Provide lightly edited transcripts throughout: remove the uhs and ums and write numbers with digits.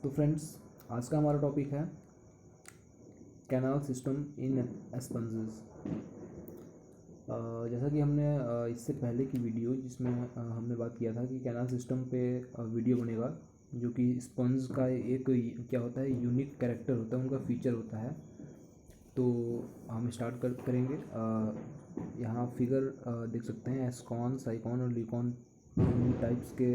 तो फ्रेंड्स, आज का हमारा टॉपिक है कैनाल सिस्टम इन स्पंजेस। जैसा कि हमने इससे पहले की वीडियो जिसमें हमने बात किया था कि कैनाल सिस्टम पे वीडियो बनेगा, जो कि स्पंज का एक क्या होता है, यूनिक कैरेक्टर होता है, उनका फीचर होता है। तो हम स्टार्ट करेंगे। यहाँ फिगर देख सकते हैं, एस्कॉन, साइकॉन और लिकॉन टाइप्स के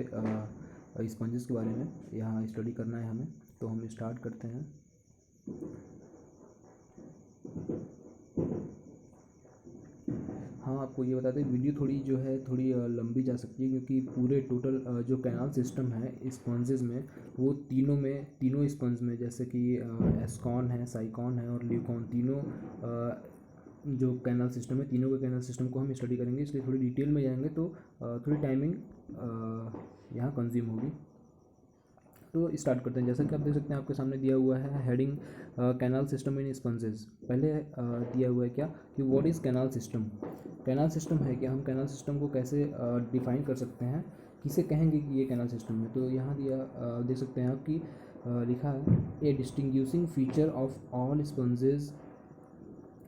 स्पंजेस के बारे में यहाँ स्टडी करना है हमें। तो हम स्टार्ट करते हैं। हाँ, आपको ये बताते हैं, वीडियो थोड़ी लंबी जा सकती है, क्योंकि पूरे टोटल जो कैनाल सिस्टम है स्पंजेस में, वो तीनों स्पंज में, जैसे कि एस्कॉन है, साइकॉन है और ल्यूकॉन, तीनों जो कैनाल सिस्टम है, तीनों के कैनाल सिस्टम को हम स्टडी करेंगे। इसलिए थोड़ी डिटेल में जाएंगे तो थोड़ी टाइमिंग यहाँ कंज्यूम होगी। तो स्टार्ट करते हैं। जैसा कि आप देख सकते हैं, आपके सामने दिया हुआ है heading canal system in sponges. पहले दिया हुआ है क्या कि what is canal system. Canal system है कि हम कैनाल सिस्टम को कैसे डिफाइन कर सकते हैं, किसे कहेंगे कि ये कैनाल सिस्टम है। तो यहाँ दिया देख सकते हैं आप कि लिखा है, a distinguishing feature of all sponges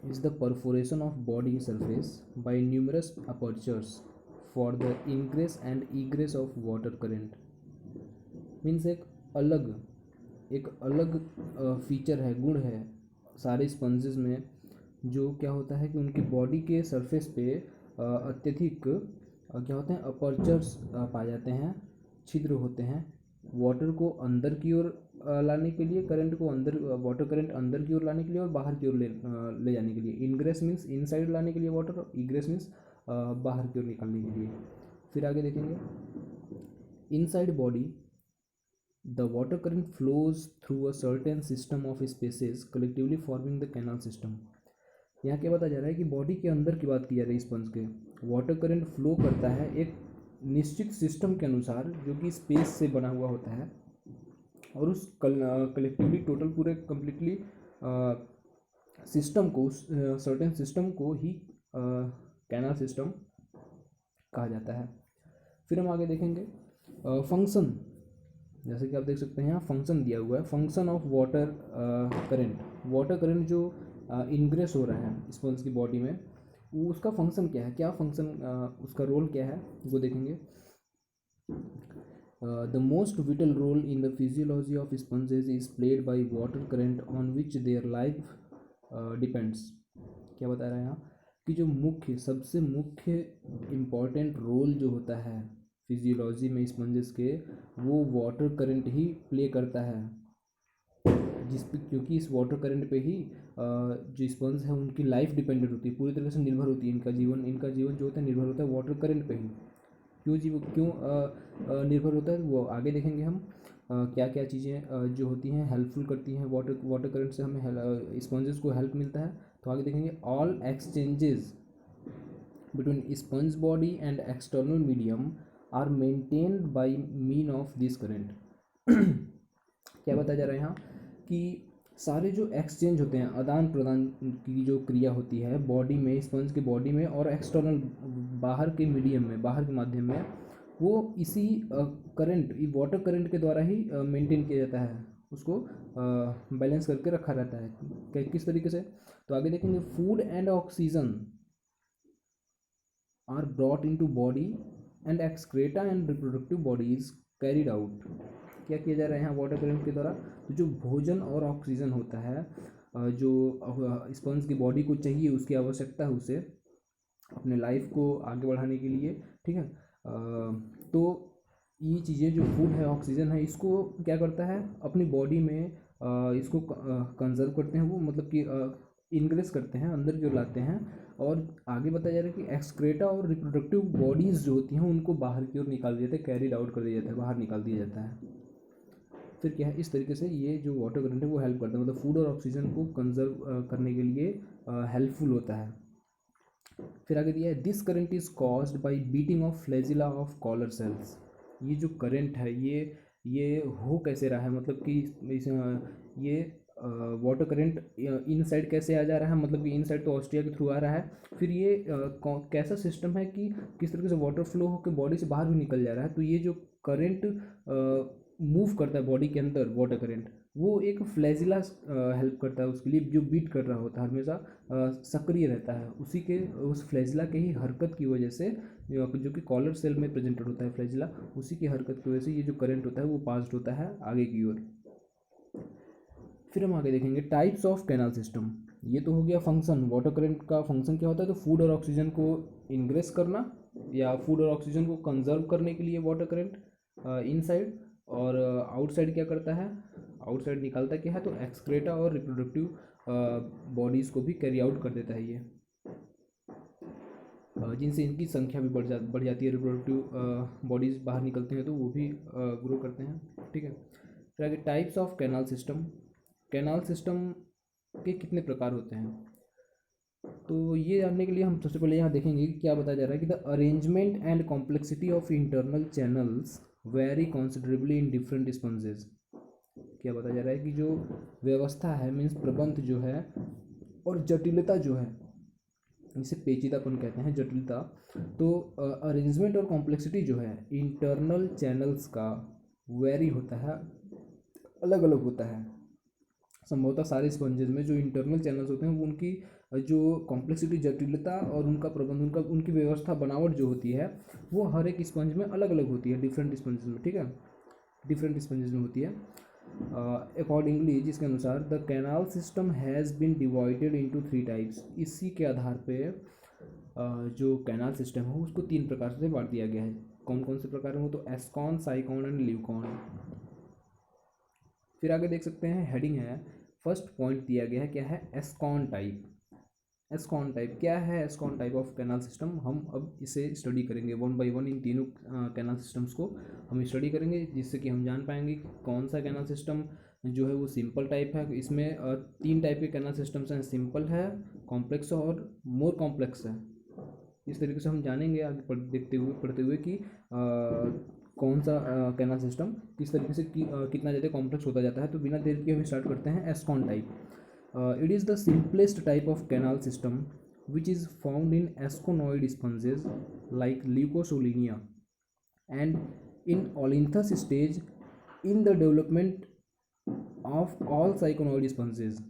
is the perforation of body surface by numerous apertures for the ingress and egress of water current। Means एक अलग फीचर है, गुण है सारे स्पंजेस में, जो क्या होता है कि उनकी बॉडी के सरफेस पे अत्यधिक क्या होते हैं, अपर्चर्स पाए जाते हैं, छिद्र होते हैं, वाटर को अंदर की ओर लाने के लिए, करंट को अंदर, वाटर करंट अंदर की ओर लाने के लिए और बाहर की ओर ले जाने के लिए। इनग्रेस मीन्स इनसाइड लाने के लिए वाटर, और इग्रेस मीन्स बाहर की ओर निकालने के लिए। फिर आगे देखेंगे, inside body the water current flows through a certain system of spaces collectively forming the canal system। यहाँ क्या बताया जा रहा है कि बॉडी के अंदर की बात की जा रही है, स्पंज के वाटर करंट फ्लो करता है एक निश्चित सिस्टम के अनुसार, जो कि स्पेस से बना हुआ होता है, और उस कलेक्टिवली टोटल पूरे कम्प्लीटली सिस्टम को, सर्टेन सिस्टम को ही कैनाल सिस्टम कहा जाता है। फिर हम आगे देखेंगे फंक्शन। जैसे कि आप देख सकते हैं, यहाँ फंक्शन दिया हुआ है, function of water current. Water current जो इनग्रेस हो रहा है स्पंज की बॉडी में, वो उसका फंक्शन क्या है, क्या फंक्शन, उसका रोल क्या है, वो देखेंगे। The most vital role in the physiology of sponges is played by water current on which their life depends. क्या बता रहा है यहाँ कि जो सबसे मुख्य इम्पॉर्टेंट रोल जो होता है फिजियोलॉजी में स्पंजेस के, वो वाटर करंट ही प्ले करता है, क्योंकि इस वाटर करंट पे ही जो स्पंज है उनकी लाइफ डिपेंडेंट होती है, पूरी तरह से निर्भर होती है। इनका जीवन जो होता है निर्भर होता है वाटर करंट पे ही। क्यों निर्भर होता है, वो आगे देखेंगे हम। क्या क्या चीज़ें जो होती हैं हेल्पफुल करती हैं, वाटर करंट से हमें स्पंजेस को हेल्प मिलता है। तो आगे देखेंगे, all exchanges between sponge body and external medium are maintained by mean of this current. क्या बताया जा रहा है यहाँ कि सारे जो एक्सचेंज होते हैं, आदान प्रदान की जो क्रिया होती है बॉडी में, स्पंज की बॉडी में और एक्सटर्नल बाहर के मीडियम में, बाहर के माध्यम में, वो इसी करंट, वाटर करंट के द्वारा ही मेंटेन किया जाता है, उसको बैलेंस करके रखा रहता है। किस तरीके से, तो आगे देखेंगे, food and oxygen are brought into body and excreta and reproductive bodies carried out. क्या किया जा रहा है यहाँ वाटर करंट के द्वारा, तो जो भोजन और ऑक्सीजन होता है, जो स्पंज की बॉडी को चाहिए, उसकी आवश्यकता है उसे अपने लाइफ को आगे बढ़ाने के लिए, ठीक है। तो ये चीज़ें जो फूड है, ऑक्सीजन है, इसको क्या करता है अपनी बॉडी में, इसको कंजर्व करते हैं, वो मतलब कि इनग्रेस करते हैं, अंदर जो लाते हैं। और आगे बताया जा रहा है कि एक्सक्रेटा और रिप्रोडक्टिव बॉडीज़ जो होती हैं उनको बाहर की ओर निकाल दिया जाता है, कैरिड आउट कर दिया जाता है, बाहर निकाल दिया जाता है। फिर क्या है, इस तरीके से ये जो वाटर करंट है वो हेल्प करता है, मतलब फूड और ऑक्सीजन को कंजर्व करने के लिए हेल्पफुल होता है। फिर आगे दिया है, this current is caused by beating of flagella of collar cells. ये जो करंट है ये हो कैसे रहा है, मतलब कि ये वाटर करंट इनसाइड कैसे आ जा रहा है, मतलब कि इनसाइड तो ऑस्ट्रिया के थ्रू आ रहा है। फिर ये कैसा सिस्टम है कि किस तरीके से वाटर फ्लो होकर बॉडी से बाहर भी निकल जा रहा है। तो ये जो करंट मूव करता है बॉडी के अंदर वाटर करंट, वो एक फ्लैजिला हेल्प करता है उसके लिए, जो बीट कर रहा होता है हमेशा सक्रिय रहता है, उसी के उस फ्लैजिला के ही हरकत की वजह से, जो कि कॉलर सेल में प्रेजेंटेड होता है फ्लैजिला, उसी की हरकत की वजह से ये जो करंट होता है वो पास्ड होता है आगे की ओर। फिर हम आगे देखेंगे टाइप्स ऑफ कैनाल सिस्टम। ये तो हो गया फंक्शन, वाटर करंट का फंक्शन क्या होता है, तो फूड और ऑक्सीजन को इंग्रेस करना या फूड और ऑक्सीजन को कंजर्व करने के लिए वाटर करंट इनसाइड, और आउटसाइड क्या करता है, आउटसाइड निकालता क्या है, तो एक्सक्रेटा और रिप्रोडक्टिव बॉडीज़ को भी कैरी आउट कर देता है ये, जिनसे इनकी संख्या भी बढ़ जाती है, रिप्रोडक्टिव बॉडीज़ बाहर निकलते हैं तो वो भी ग्रो करते हैं। ठीक है, फिर आगे types of canal system. Canal system के कितने प्रकार होते हैं, तो ये जानने के लिए हम सबसे पहले यहाँ देखेंगे कि क्या बताया जा रहा है कि the arrangement and complexity of internal channels very considerably in different sponges. क्या बताया जा रहा है कि जो व्यवस्था है, मीन्स प्रबंध जो है, और जटिलता जो है, इसे पेचीदापन कहते हैं, जटिलता, तो अरेंजमेंट और कॉम्प्लेक्सिटी जो है इंटरनल चैनल्स का वेरी होता है, अलग अलग होता है। संभवतः सारे स्पंजेस में जो इंटरनल चैनल्स होते हैं वो उनकी जो कॉम्प्लेक्सिटी, जटिलता और उनका प्रबंध, उनकी व्यवस्था, बनावट जो होती है वो हर एक स्पंज में अलग अलग होती है, डिफरेंट स्पंजेस में। ठीक है, डिफरेंट स्पंजेस में होती है। अकॉर्डिंगली, जिसके अनुसार the canal system has been divided into 3 types. इसी के आधार पे जो कैनाल सिस्टम है उसको 3 प्रकार से बांट दिया गया है। कौन कौन से प्रकार हैं वो, तो एस्कॉन, साइकॉन एंड ल्यूकॉन। फिर आगे देख सकते हैं, हेडिंग है, फर्स्ट पॉइंट दिया गया है, क्या है, एस्कॉन टाइप। एस्कॉन टाइप क्या है, एस्कॉन टाइप ऑफ कैनाल सिस्टम, हम अब इसे स्टडी करेंगे वन बाय वन, इन तीनों कैनाल सिस्टम्स को हम स्टडी करेंगे, जिससे कि हम जान पाएंगे कौन सा कैनाल सिस्टम जो है वो सिंपल टाइप है। इसमें 3 टाइप के कैनाल सिस्टम्स हैं, सिंपल है, कॉम्प्लेक्स और मोर कॉम्प्लेक्स है। इस तरीके से हम जानेंगे आगे पढ़ते हुए कि कौन सा कैनाल सिस्टम किस तरीके से कितना ज़्यादा कॉम्प्लेक्स होता जाता है। तो बिना देर के हम स्टार्ट करते हैं एस्कॉन type. It is the simplest type of canal system which is found in asconoid sponges like Leucosolia and in Olynthus stage in the development of all cyconoid sponges।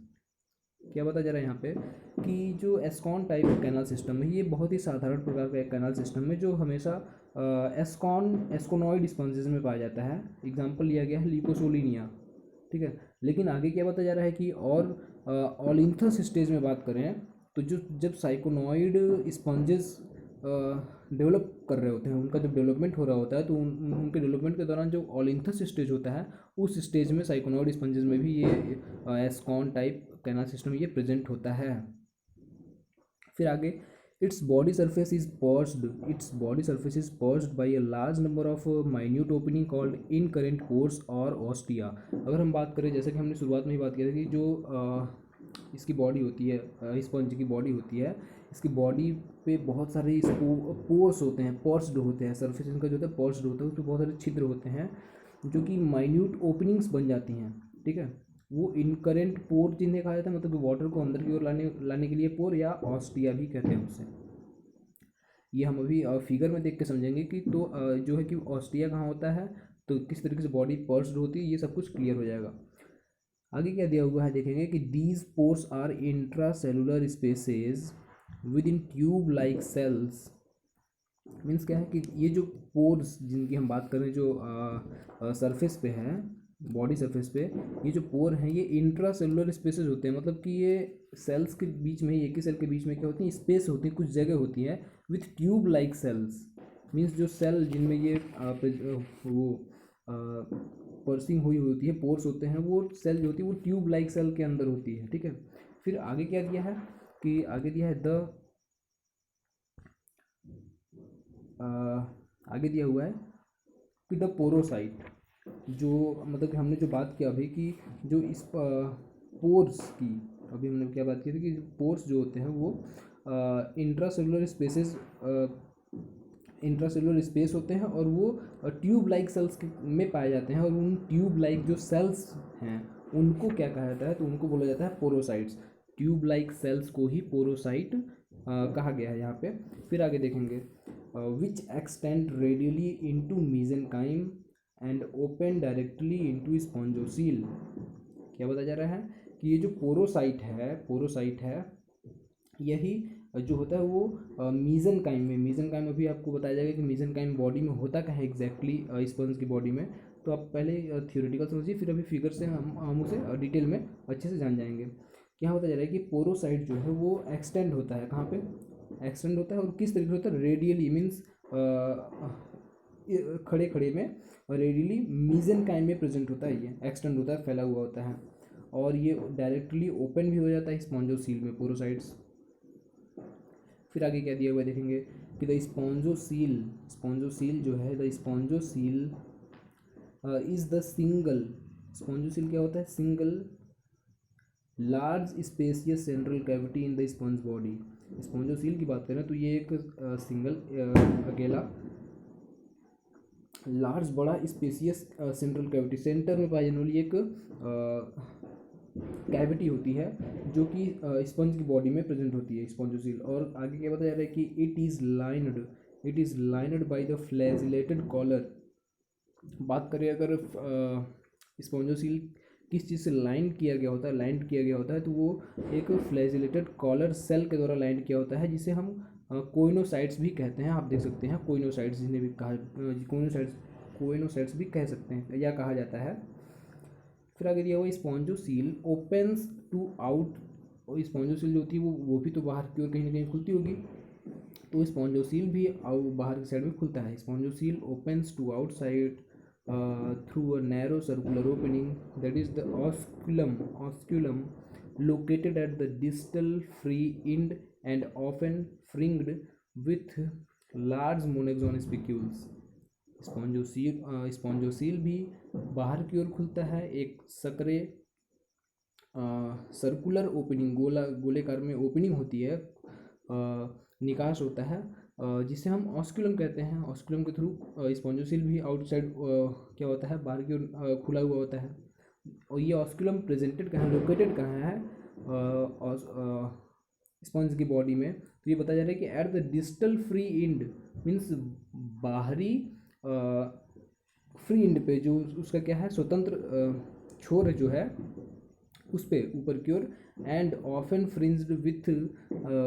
क्या बताया जा रहा है यहाँ पे कि जो एस्कॉन टाइप कैनाल सिस्टम है ये बहुत ही साधारण प्रकार का एक कैनाल सिस्टम है जो हमेशा एस्कोनॉइड स्पंजेस में पाया जाता है। एग्जांपल लिया गया है ल्यूकोसोलिनिया। ठीक है, लेकिन आगे क्या बताया जा रहा है कि और ऑलिंथस स्टेज में बात करें तो जो जब साइकोनॉइड स्पंजेस डेवलप कर रहे होते हैं, उनका जब डेवलपमेंट हो रहा होता है तो उनके डेवलपमेंट के दौरान जो ऑलिंथस स्टेज होता है उस स्टेज में साइकोनॉइड स्पंजेस में भी ये एस्कॉन टाइप कैनाल सिस्टम ये प्रेजेंट होता है। फिर आगे, its body surface is purged by a large number of minute opening called incurrent pores और ostia। अगर हम बात करें, जैसे कि हमने शुरुआत में ही बात की थी कि जो इसकी बॉडी होती है, स्पंज की बॉडी होती है, इसकी बॉडी पे बहुत सारे इसको पोर्स होते हैं, पोर्स्ड होते हैं, सरफेस इनका जो होता है पोर्स्ड होता है, उसमें बहुत सारे छिद्र होते हैं जो कि माइन्यूट ओपनिंग्स बन जाती हैं। ठीक है, वो इनकरेंट पोर जिन्हें कहा जाता है, मतलब कि वाटर को अंदर की ओर लाने के लिए पोर, या ऑस्टिया भी कहते हैं उसे। ये हम अभी फिगर में देख के समझेंगे कि तो जो है कि ऑस्टिया कहाँ होता है, तो किस तरीके से बॉडी पर्स्ड होती है, ये सब कुछ क्लियर हो जाएगा। आगे क्या दिया हुआ है देखेंगे कि these pores are intracellular spaces within tube like cells. Means क्या है कि ये जो पोर्स जिनकी हम बात करें जो सरफेस पे है, बॉडी सरफेस पे, ये जो पोर हैं ये इंट्रा सेलुलर स्पेसेस होते हैं, मतलब कि ये सेल्स के बीच में, एक ही सेल के बीच में क्या होती है, स्पेस होती है, कुछ जगह होती है with tube like cells. Means जो सेल जिनमें ये वो पर्सिंग हुई होती है, पोर्स होते हैं, वो सेल जो होती है वो ट्यूब लाइक सेल के अंदर होती है। ठीक है, फिर आगे क्या दिया है कि आगे दिया है आगे दिया हुआ है कि द पोरोसाइट, जो मतलब कि हमने जो बात की अभी कि जो इस पोर्स की, अभी हमने क्या बात की थी कि पोर्स जो होते हैं वो इंट्रासेलुलर स्पेस होते हैं और वो ट्यूब लाइक सेल्स में पाए जाते हैं, और उन ट्यूब लाइक जो सेल्स हैं उनको क्या कहा जाता है, तो उनको बोला जाता है पोरोसाइट्स। ट्यूब लाइक सेल्स को ही पोरोसाइट कहा गया है यहाँ पे। फिर आगे देखेंगे which extend radially into mesenchyme and open directly into spongocoel. क्या बताया जा रहा है कि ये जो पोरोसाइट है यही जो होता है वो मीजनकाइम में भी आपको बताया जाएगा कि मीजनकाइम बॉडी में होता क्या है एग्जैक्टली स्पंज की बॉडी में। तो आप पहले थियोरेटिकल समझिए, फिर अभी फिगर से हम उसे डिटेल में अच्छे से जान जाएंगे। क्या बताया जा रहा है कि पोरोसाइट जो है वो एक्सटेंड होता है, कहाँ पे एक्सटेंड होता है और किस तरीके से होता है, रेडियली मीन्स खड़े खड़े में रेडियली मीजनकाइम में प्रेजेंट होता है, ये एक्सटेंड होता है, फैला हुआ होता है। और ये डायरेक्टली ओपन भी हो जाता है स्पॉन्जोसील में, पोरोसाइट्स। फिर आगे क्या दिया हुआ देखेंगे कि द स्पॉन्जोसील जो है, the spongocoel is the single, spongocoel क्या होता है, single large spacious central cavity in the sponge body. Spongocoel की बात करें तो ये एक सिंगल अकेला लार्ज बड़ा स्पेसियस सेंट्रल कैविटी, सेंटर में पाई जाने वाली एक कैविटी होती है जो कि स्पंज की बॉडी में प्रेजेंट होती है स्पॉन्जोसील। और आगे क्या बताया जा रहा है कि it is lined by the flagellated collar. बात करें अगर स्पॉन्जोसील किस चीज़ से लाइन किया गया होता है तो वो एक फ्लैजिलेटेड कॉलर सेल के द्वारा लाइन किया होता है, जिसे हम कोइनोसाइट्स भी कहते हैं। आप देख सकते हैं कोइनोसाइट्स, जिन्हें भी कहा कोइनोसाइट्स भी कह सकते हैं या कहा जाता है। फिर आगे दिया हुआ स्पॉन्जोसील ओपन्स टू आउट, और स्पॉन्जोसील जो होती है वो भी तो बाहर की ओर कहीं ना कहीं खुलती होगी, तो स्पॉन्जोसील भी बाहर की साइड में खुलता है। Spongocoel opens to outside through a narrow circular opening that is the osculum located at the distal free end and often fringed with large monoxone spicules। Spongocoel भी बाहर की ओर खुलता है, एक सकरे सर्कुलर ओपनिंग, गोलेकार में ओपनिंग होती है, निकास होता है, जिसे हम ऑस्क्यूलम कहते हैं। ऑस्क्यूलम के थ्रू स्पॉन्जोसील भी आउटसाइड क्या होता है, बाहर की ओर खुला हुआ होता है। और ये ऑस्क्यूलम प्रेजेंटेड कहाँ, लोकेटेड कहाँ है स्पंज की बॉडी में, तो ये बताया जा रहा है कि at the distal free and means बाहरी फ्री एंड पे, जो उसका क्या है स्वतंत्र छोर जो है उस पे ऊपर की ओर, and often fringed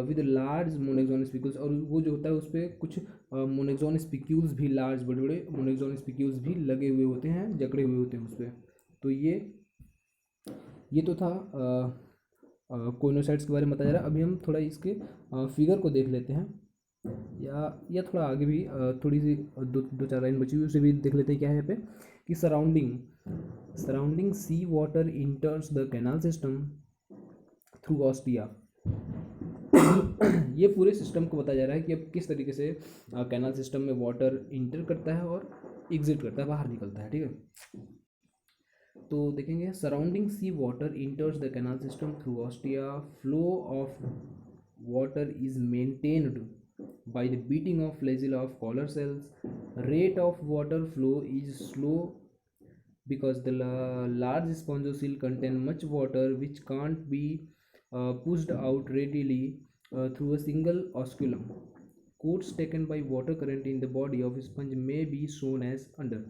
with large monaxon spicules, और वो जो होता है उस पर कुछ मोनेक्सॉन स्पिक्यूल्स भी, लार्ज बड़े बड़े मोनेक्सॉन स्पिक्यूल्स भी लगे हुए होते हैं, जकड़े हुए होते हैं उस पर। तो ये तो था कोइनोसाइट्स के बारे में बताया जा रहा है। अभी हम थोड़ा इसके फिगर को देख लेते हैं, या थोड़ा आगे भी थोड़ी सी दो चार लाइन बची हुई उसे भी देख लेते हैं। क्या है यहाँ पे कि surrounding sea water enters the canal system through ostia. ये पूरे सिस्टम को बताया जा रहा है कि अब किस तरीके से कैनाल सिस्टम में वाटर इंटर करता है और एग्जिट करता है, बाहर निकलता है, ठीक है। तो देखेंगे surrounding sea water enters the canal system through ostia, flow of water is maintained by the beating of flagella of collar cells, rate of water flow is slow because the large spongocyl contain much water which can't be pushed out readily through a single osculum. Course taken by water current in the body of sponge may be shown as under।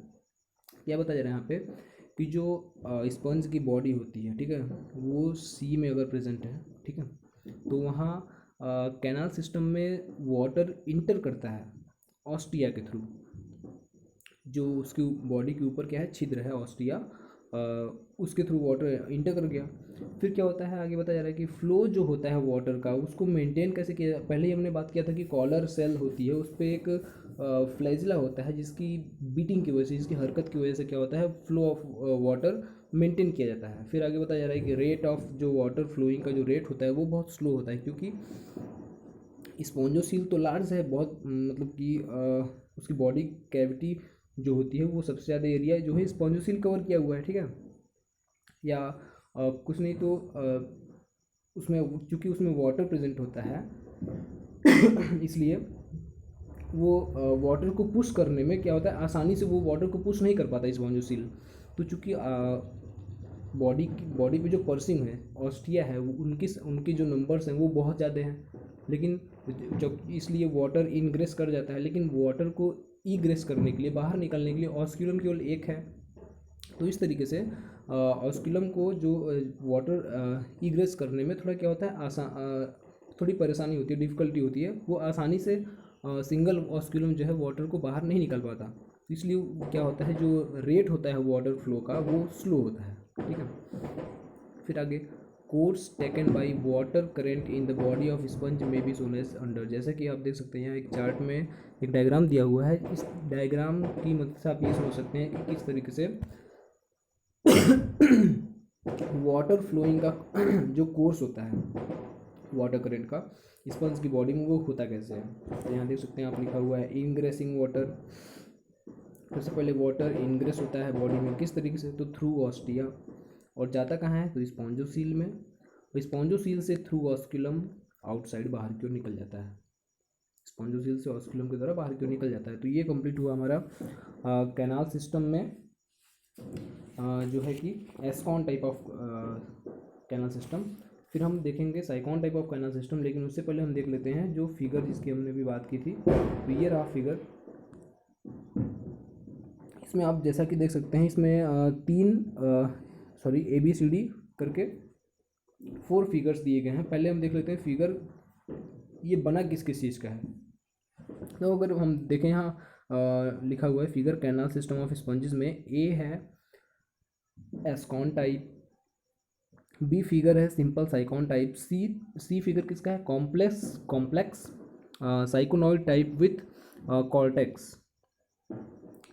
क्या बताया जा रहा है यहाँ पे कि जो sponge की बॉडी होती है, ठीक है, वो सी में अगर प्रेजेंट है, ठीक है, तो वहाँ कैनाल सिस्टम में वाटर इंटर करता है ऑस्टिया के थ्रू, जो उसकी बॉडी के ऊपर क्या है छिद्र है ऑस्टिया, उसके थ्रू वाटर इंटर कर गया। फिर क्या होता है आगे बताया जा रहा है कि फ्लो जो होता है वाटर का उसको मेंटेन कैसे किया। पहले ही हमने बात किया था कि कॉलर सेल होती है, उस पर एक फ्लैजिला होता है जिसकी बीटिंग की वजह से, जिसकी हरकत की वजह से क्या होता है फ्लो ऑफ वाटर मेंटेन किया जाता है। फिर आगे बताया जा रहा है कि रेट ऑफ जो वाटर फ्लोइंग का जो रेट होता है वो बहुत स्लो होता है, क्योंकि स्पॉन्जोसील तो लार्ज है बहुत, मतलब कि उसकी बॉडी कैविटी जो होती है वो सबसे ज़्यादा एरिया जो है स्पॉन्जोसील कवर किया हुआ है, ठीक है, या कुछ नहीं तो उसमें चूँकि उसमें वाटर प्रेजेंट होता है इसलिए वो वाटर को पुश करने में क्या होता है, आसानी से वो वाटर को पुश नहीं कर पाता स्पॉन्जोसील। तो चूँकि बॉडी पे जो पर्सिंग है ऑस्टिया है वो उनकी जो नंबर्स हैं वो बहुत ज़्यादा हैं, लेकिन जब इसलिए वाटर इनग्रेस कर जाता है, लेकिन वाटर को ईग्रेस करने के लिए, बाहर निकलने के लिए ऑस्क्यूलम केवल एक है। तो इस तरीके से ऑस्क्यूलम को जो वाटर ईग्रेस करने में थोड़ा क्या होता है, थोड़ी परेशानी होती है, डिफ़िकल्टी होती है, वो आसानी से सिंगल ऑस्क्यूलम जो है वाटर को बाहर नहीं निकल पाता। तो इसलिए क्या होता है, जो रेट होता है वाटर फ्लो का वो स्लो होता है। ठीक है, फिर आगे, course taken by water current in the body of sponge में बी सोन एज अंडर। जैसा कि आप देख सकते हैं यहाँ एक चार्ट में एक डायग्राम दिया हुआ है। इस डायग्राम की मदद से आप ये समझ सकते हैं कि किस तरीके से वाटर फ्लोइंग का जो कोर्स होता है वाटर करंट का स्पंज की बॉडी में, वो होता कैसे है। तो यहाँ देख सकते हैं आप, लिखा हुआ है इनग्रेसिंग वाटर। सबसे पहले वाटर इनग्रेस होता है बॉडी में किस तरीके से, तो थ्रू ऑस्टिया, और जाता कहाँ है, तो स्पॉन्जोसील में, और स्पॉन्जोसील से थ्रू ऑस्क्यूलम आउटसाइड, बाहर की ओर निकल जाता है। स्पॉन्जोसील से ऑस्क्यूलम की तरह बाहर की ओर निकल जाता है। तो ये कंप्लीट हुआ हमारा कैनाल सिस्टम में जो है कि एस्कॉन टाइप ऑफ कैनाल सिस्टम। फिर हम देखेंगे साइकॉन टाइप ऑफ कैनाल सिस्टम, लेकिन उससे पहले हम देख लेते हैं जो फिगर जिसकी हमने भी बात की थी। तो ये रहा फिगर। इसमें आप जैसा कि देख सकते हैं, इसमें ABCD करके 4 फिगर्स दिए गए हैं। पहले हम देख लेते हैं फिगर ये बना किस किस चीज़ का है। तो अगर हम देखें यहाँ लिखा हुआ है figure canal system of sponges में, ए है एस्कॉन टाइप, बी फिगर है सिंपल साइकॉन टाइप, सी फिगर किसका है, कॉम्प्लेक्स साइकोनॉइड टाइप विथ कॉर्टेक्स,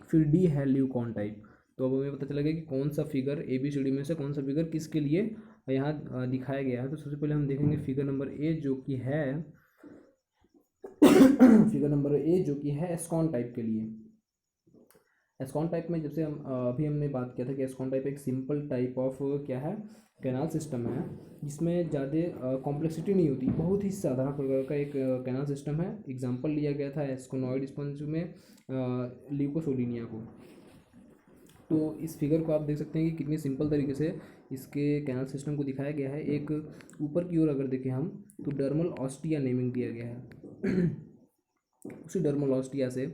फिर डी है ल्यूकॉन टाइप। तो अब हमें पता चलेगा कि कौन सा फिगर ABCD में से कौन सा फिगर किसके लिए यहाँ दिखाया गया है। तो सबसे पहले हम देखेंगे फिगर नंबर ए जो कि है फिगर नंबर ए जो कि है एस्कॉन टाइप के लिए। एस्कॉन टाइप में जब से हम अभी हमने बात किया था कि एस्कॉन टाइप एक सिंपल टाइप ऑफ क्या है, कैनाल सिस्टम है, जिसमें ज़्यादा कॉम्प्लेक्सिटी नहीं होती, बहुत ही साधारण प्रकार का एक कैनाल सिस्टम है। एग्जांपल लिया गया था एस्कोनॉइड स्पंज में ल्यूकोसोलिनिया को। तो इस फिगर को आप देख सकते हैं कि कितनी सिंपल तरीके से इसके कैनाल सिस्टम को दिखाया गया है। एक ऊपर की ओर अगर देखें हम, तो डर्मल ऑस्टिया नेमिंग दिया गया है। उसी डर्मल ऑस्टिया से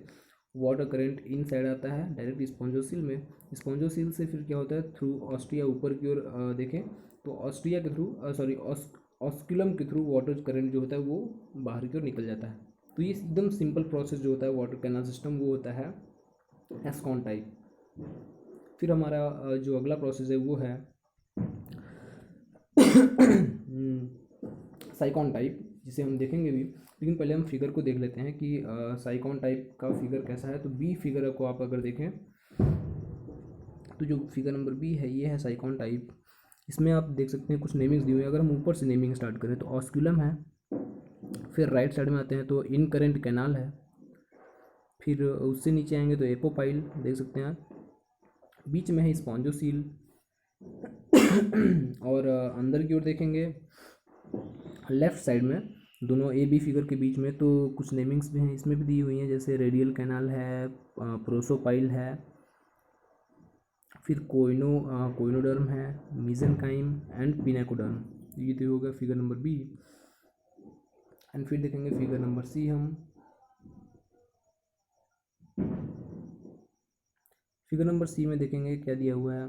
वाटर करंट इन साइड आता है डायरेक्ट स्पॉन्जोसील में। स्पॉन्जोसील से फिर क्या होता है, थ्रू ऑस्टिया ऊपर की ओर देखें तो ऑस्टिया के थ्रू ऑस्क्यूलम के थ्रू वाटर करंट जो होता है वो बाहर की ओर निकल जाता है। तो ये एकदम सिंपल प्रोसेस जो होता है वाटर कैनाल सिस्टम, वो होता है एस्कॉन टाइप। फिर हमारा जो अगला प्रोसेस है वो है साइकॉन टाइप, जिसे हम देखेंगे भी। लेकिन पहले हम फिगर को देख लेते हैं कि साइकॉन टाइप का फिगर कैसा है। तो बी फिगर को आप अगर देखें तो जो फिगर नंबर बी है ये है साइकॉन टाइप। इसमें आप देख सकते हैं कुछ नेमिंग्स दी हुई है। अगर हम ऊपर से नेमिंग स्टार्ट करें तो ऑस्क्यूलम है, फिर राइट साइड में आते हैं तो इन करेंट कैनाल है, फिर उससे नीचे आएंगे तो एपोपाइल देख सकते हैं, बीच में है स्पॉन्जोसील, और अंदर की ओर देखेंगे लेफ्ट साइड में दोनों ए बी फिगर के बीच में तो कुछ नेमिंग्स भी हैं, इसमें भी दी हुई हैं, जैसे रेडियल कैनाल है, प्रोसोपाइल है, फिर कोइनोडर्म है, मीजेनकाइम एंड पिनेकोडर्म। ये तो हो गया फिगर नंबर बी। एंड फिर देखेंगे फिगर नंबर सी हम। फिगर नंबर सी में देखेंगे क्या दिया हुआ है,